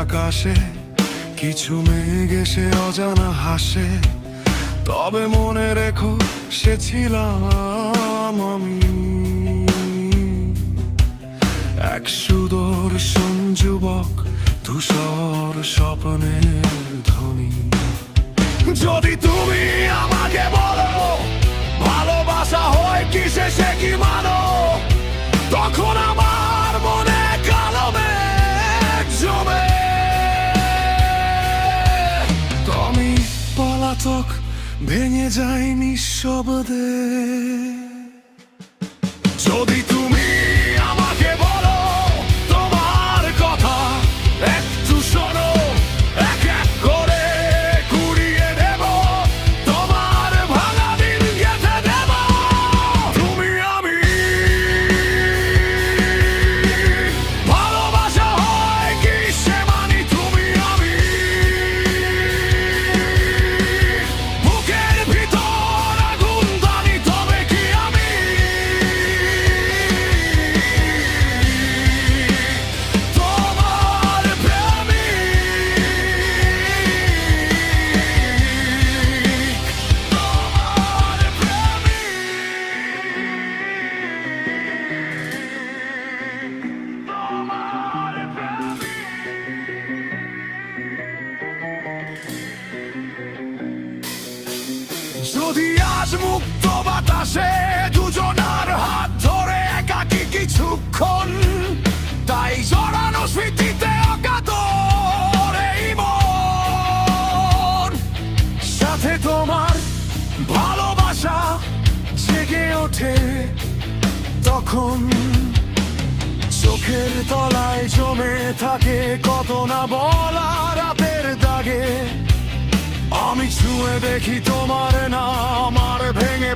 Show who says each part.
Speaker 1: আকাশে কিছু মেঘ এসে অজানা হাসে, তবে মনে রেখো সে ছিলাম আমি, এক সুদর্শন যুবক, ধূসর স্বপ্নের ধ্বনি। যদি তুমি আমাকে বলো ভালোবাসা হয় কিসে, সে কি মানো, তখন আমার মনে কালো মেঘ জমে। আমি পলাতক, ভেঙে যায় নিঃশব্দে। যদি তুমি আমাকে বলো তোমার কথা একটু শোনো, এক এক করে কুড়িয়ে দেব, তোমার ভাঙা দিন গেঁথে দেব। তুমি আমি, ভালোবাসা হয় কি সে মানি, তুমি আমি, বুকের ভিতর আগুন দানি, তবে কি আমি তোমার প্রেমিক, তোমার প্রেমিক, তোমার প্রেমিক। যদি আজ মুক্ত বাতাসে দুজনার হাত ধরে একাকি কিছুক্ষণ, তাই জড়ানো স্মৃতিতে অকাতর এই মন, সাথে তোমার ভালোবাসা জেগে ওঠে তখন, চোখের তলায় জমে থাকে কত না বলা রাতের দাগে। আমি ছুঁয়ে দেখি তোমার নাম, আর ভেঙে